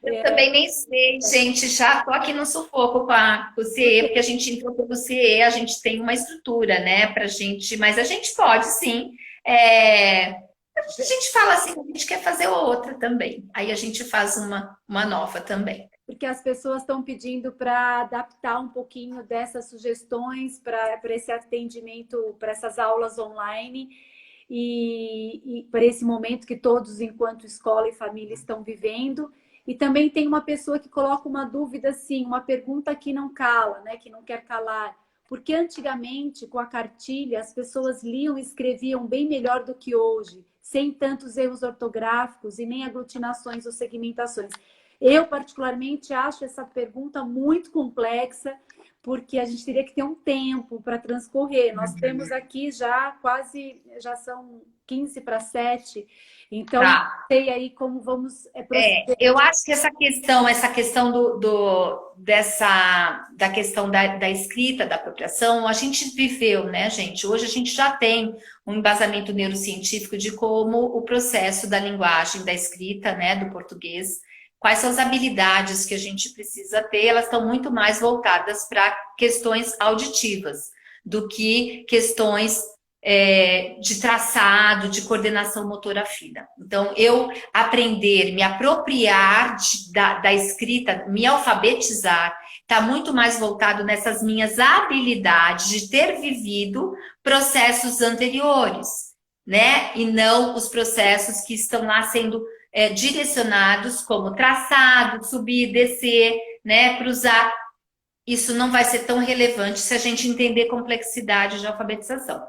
Eu também nem sei, gente. Já tô aqui no sufoco com o CIE, porque a gente entrou pelo CIE, a gente tem uma estrutura, né, pra gente, mas a gente pode sim. A gente fala assim, a gente quer fazer outra também. Aí a gente faz uma nova também. Porque as pessoas estão pedindo para adaptar um pouquinho dessas sugestões para esse atendimento, para essas aulas online e para esse momento que todos, enquanto escola e família, estão vivendo. E também tem uma pessoa que coloca uma dúvida assim, uma pergunta que não cala, né? Que não quer calar. Porque antigamente, com a cartilha, as pessoas liam e escreviam bem melhor do que hoje, sem tantos erros ortográficos e nem aglutinações ou segmentações. Eu, particularmente, acho essa pergunta muito complexa, porque a gente teria que ter um tempo para transcorrer. Nós temos aqui já são 15 para 7, então não Tá. sei aí como vamos proceder. Eu acho que essa questão da questão da escrita, da apropriação, a gente viveu, né, gente? Hoje a gente já tem um embasamento neurocientífico de como o processo da linguagem, da escrita, né, do português, quais são as habilidades que a gente precisa ter, elas estão muito mais voltadas para questões auditivas do que questões de traçado, de coordenação motora fina. Então, eu aprender, me apropriar da escrita, me alfabetizar, está muito mais voltado nessas minhas habilidades de ter vivido processos anteriores, né? E não os processos que estão lá sendo direcionados como traçado, subir, descer, né? Cruzar. Isso não vai ser tão relevante se a gente entender complexidade de alfabetização.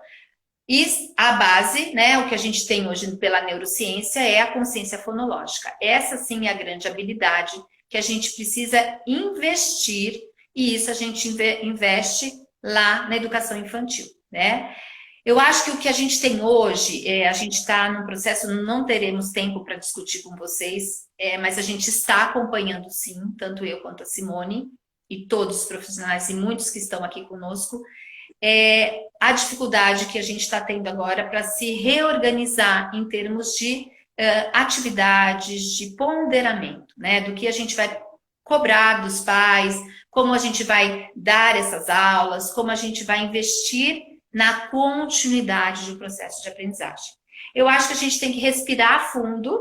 E a base, né, o que a gente tem hoje pela neurociência é a consciência fonológica. Essa sim é a grande habilidade que a gente precisa investir, e isso a gente investe lá na educação infantil, né? Eu acho que o que a gente tem hoje, a gente está num processo, não teremos tempo para discutir com vocês, mas a gente está acompanhando sim, tanto eu quanto a Simone, e todos os profissionais e muitos que estão aqui conosco, a dificuldade que a gente está tendo agora para se reorganizar em termos de atividades, de ponderamento, né? Do que a gente vai cobrar dos pais, como a gente vai dar essas aulas, como a gente vai investir na continuidade do processo de aprendizagem. Eu acho que a gente tem que respirar fundo,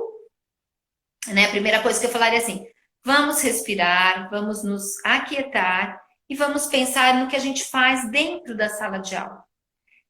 né? A primeira coisa que eu falaria é assim, vamos respirar, vamos nos aquietar e vamos pensar no que a gente faz dentro da sala de aula.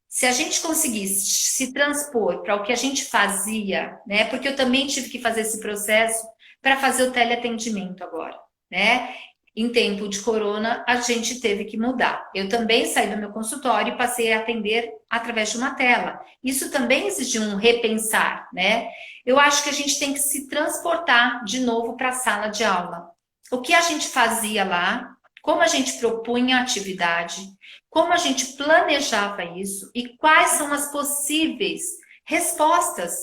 Se a gente conseguisse se transpor para o que a gente fazia, né? Porque eu também tive que fazer esse processo para fazer o teleatendimento agora, né? Em tempo de corona, a gente teve que mudar. Eu também saí do meu consultório e passei a atender através de uma tela. Isso também exigiu um repensar, né? Eu acho que a gente tem que se transportar de novo para a sala de aula. O que a gente fazia lá, como a gente propunha a atividade, como a gente planejava isso e quais são as possíveis respostas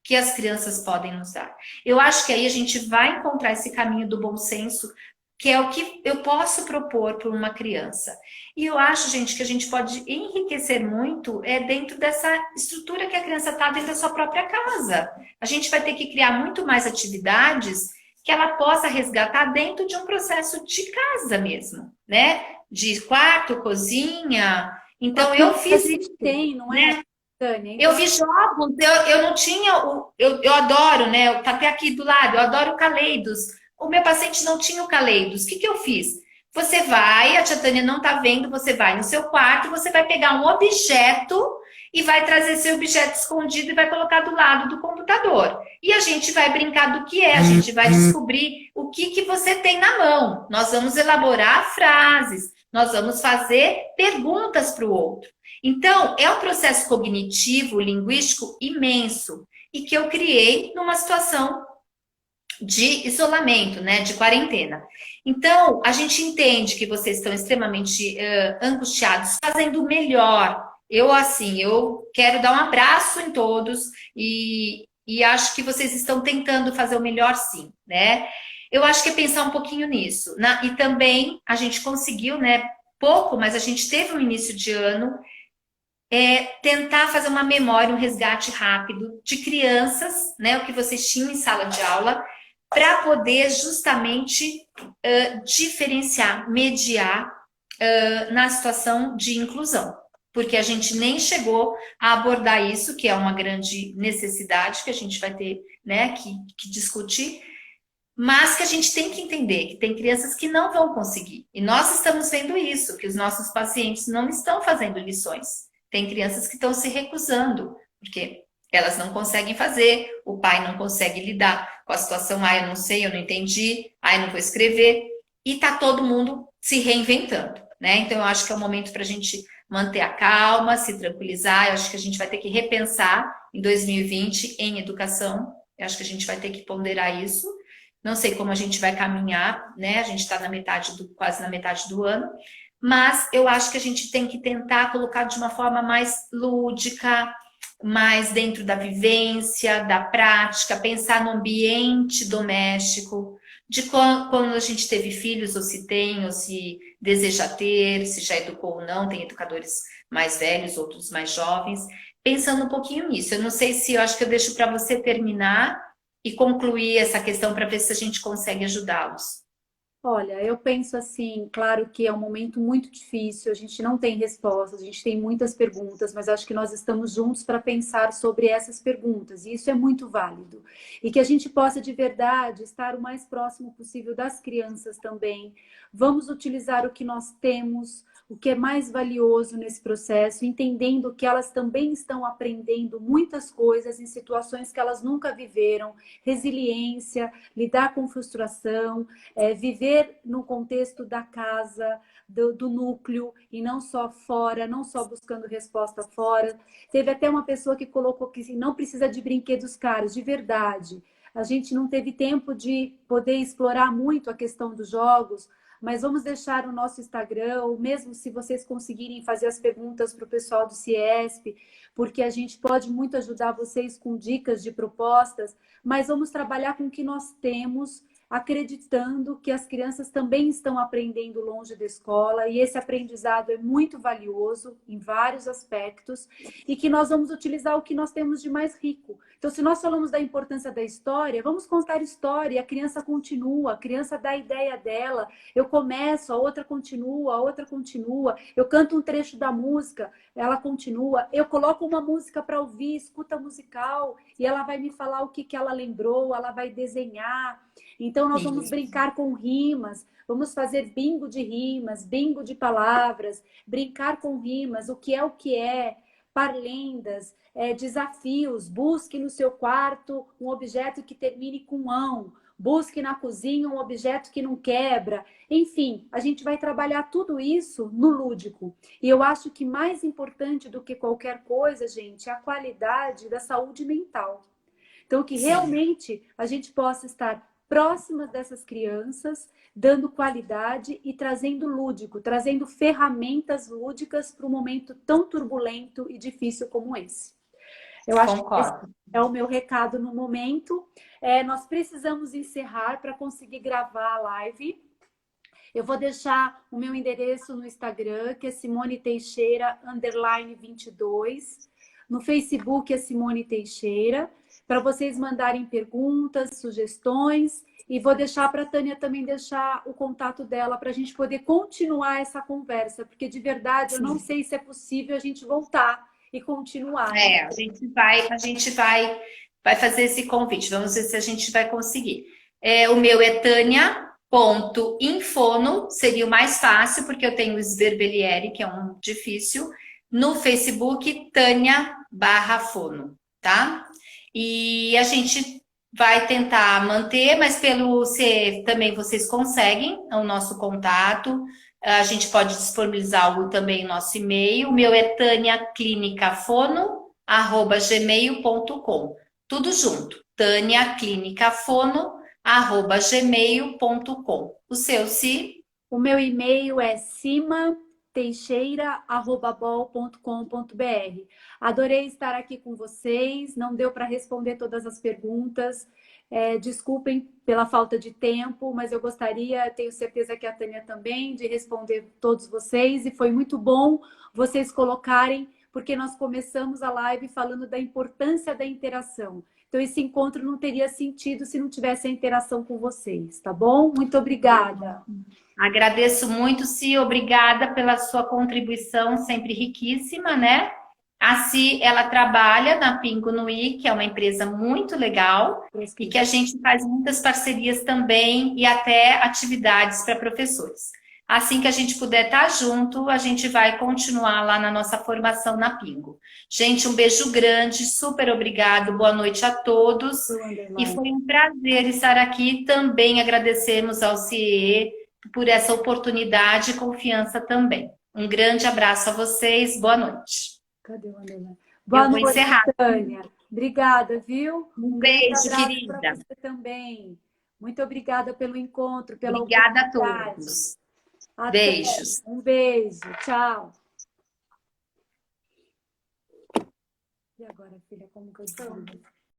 que as crianças podem nos dar. Eu acho que aí a gente vai encontrar esse caminho do bom senso, que é o que eu posso propor para uma criança. E eu acho, gente, que a gente pode enriquecer muito dentro dessa estrutura que a criança está dentro da sua própria casa. A gente vai ter que criar muito mais atividades que ela possa resgatar dentro de um processo de casa mesmo, né? De quarto, cozinha. Então, eu fiz isso. Tem, não é, né? Tânia? Eu vi jogos, eu não tinha, eu adoro, né? Tá até aqui do lado, eu adoro o Caleidos. O meu paciente não tinha o Caleidos. O que eu fiz? Você vai, a tia Tânia não tá vendo, você vai no seu quarto, você vai pegar um objeto e vai trazer esse objeto escondido e vai colocar do lado do computador. E a gente vai brincar do que é, a gente vai descobrir o que você tem na mão. Nós vamos elaborar frases, nós vamos fazer perguntas para o outro. Então, é um processo cognitivo, linguístico imenso e que eu criei numa situação de isolamento, né, de quarentena. Então, a gente entende que vocês estão extremamente angustiados, fazendo o melhor. Eu quero dar um abraço em todos e acho que vocês estão tentando fazer o melhor sim, né? Eu acho que é pensar um pouquinho nisso. E também a gente conseguiu, né, pouco, mas a gente teve um início de ano, tentar fazer uma memória, um resgate rápido de crianças, né, o que vocês tinham em sala de aula, para poder justamente diferenciar, mediar na situação de inclusão. Porque a gente nem chegou a abordar isso, que é uma grande necessidade que a gente vai ter, né, que discutir, mas que a gente tem que entender que tem crianças que não vão conseguir. E nós estamos vendo isso, que os nossos pacientes não estão fazendo lições. Tem crianças que estão se recusando, porque elas não conseguem fazer, o pai não consegue lidar com a situação, eu não sei, eu não entendi, eu não vou escrever, e tá todo mundo se reinventando, né? Então, eu acho que é o momento para a gente manter a calma, se tranquilizar, eu acho que a gente vai ter que repensar em 2020 em educação, eu acho que a gente vai ter que ponderar isso, não sei como a gente vai caminhar, né? A gente está quase na metade do ano, mas eu acho que a gente tem que tentar colocar de uma forma mais lúdica, mais dentro da vivência, da prática, pensar no ambiente doméstico, de quando a gente teve filhos, ou se tem, ou se deseja ter, se já educou ou não, tem educadores mais velhos, outros mais jovens, pensando um pouquinho nisso. Eu não sei se, eu acho que eu deixo para você terminar e concluir essa questão para ver se a gente consegue ajudá-los. Olha, eu penso assim, claro que é um momento muito difícil, a gente não tem respostas, a gente tem muitas perguntas, mas acho que nós estamos juntos para pensar sobre essas perguntas, e isso é muito válido. E que a gente possa de verdade estar o mais próximo possível das crianças também. Vamos utilizar o que nós temos, o que é mais valioso nesse processo, entendendo que elas também estão aprendendo muitas coisas em situações que elas nunca viveram, resiliência, lidar com frustração, viver no contexto da casa, do núcleo, e não só fora, não só buscando resposta fora. Teve até uma pessoa que colocou que assim, não precisa de brinquedos caros, de verdade. A gente não teve tempo de poder explorar muito a questão dos jogos, mas vamos deixar o nosso Instagram, ou mesmo se vocês conseguirem fazer as perguntas para o pessoal do Ciesp, porque a gente pode muito ajudar vocês com dicas de propostas, mas vamos trabalhar com o que nós temos, acreditando que as crianças também estão aprendendo longe da escola e esse aprendizado é muito valioso em vários aspectos e que nós vamos utilizar o que nós temos de mais rico. Então, se nós falamos da importância da história, vamos contar história, a criança continua, a criança dá a ideia dela, eu começo, a outra continua, eu canto um trecho da música, ela continua, eu coloco uma música para ouvir, escuta musical, e ela vai me falar o que ela lembrou, ela vai desenhar. Então, nós vamos brincar com rimas, vamos fazer bingo de rimas, bingo de palavras, brincar com rimas, o que é, parlendas, desafios, busque no seu quarto um objeto que termine com ão, busque na cozinha um objeto que não quebra. Enfim, a gente vai trabalhar tudo isso no lúdico. E eu acho que mais importante do que qualquer coisa, gente, é a qualidade da saúde mental. Então, que realmente a gente possa estar próximas dessas crianças, dando qualidade e trazendo lúdico, trazendo ferramentas lúdicas para um momento tão turbulento e difícil como esse. Eu acho que esse Concordo. é o meu recado no momento. Nós precisamos encerrar para conseguir gravar a live. Eu vou deixar o meu endereço no Instagram, que é Simone Teixeira, _22. No Facebook é Simone Teixeira, para vocês mandarem perguntas, sugestões. E vou deixar para a Tânia também deixar o contato dela para a gente poder continuar essa conversa, porque de verdade eu não sei se é possível a gente voltar e continuar. A gente vai fazer esse convite. Vamos ver se a gente vai conseguir. O meu é Tânia.infono, seria o mais fácil, porque eu tenho o Sberbelieri, que é um difícil. No Facebook, Tânia/fono, tá? E a gente vai tentar manter, mas pelo se também vocês conseguem o nosso contato. A gente pode disponibilizar também o nosso e-mail. O meu é taniaclinicafono@gmail.com. Tudo junto. taniaclinicafono@gmail.com. O seu, Se? O meu e-mail é simateixeira@bol.com.br. Adorei estar aqui com vocês. Não deu para responder todas as perguntas. Desculpem pela falta de tempo, mas eu gostaria, tenho certeza que a Tânia também, de responder todos vocês. E foi muito bom vocês colocarem, porque nós começamos a live falando da importância da interação. Então, esse encontro não teria sentido se não tivesse a interação com vocês, tá bom? Muito obrigada. Agradeço muito, Si, obrigada pela sua contribuição, sempre riquíssima, né? A Si, ela trabalha na Pingo Nui, que é uma empresa muito legal e que a gente faz muitas parcerias também e até atividades para professores. Assim que a gente puder estar junto, a gente vai continuar lá na nossa formação na Pingo. Gente, um beijo grande, super obrigado, boa noite a todos. E foi um prazer estar aqui. Também agradecemos ao CIE por essa oportunidade e confiança também. Um grande abraço a vocês, boa noite. Cadê o Anderlan? Boa Eu vou noite, encerrar. Tânia. Obrigada, viu? Um grande beijo, abraço querida. para você também. Muito obrigada pelo encontro, pela Obrigada a oportunidade. todos. Até. Beijos. Um beijo. Tchau. E agora, filha, como que eu desligo?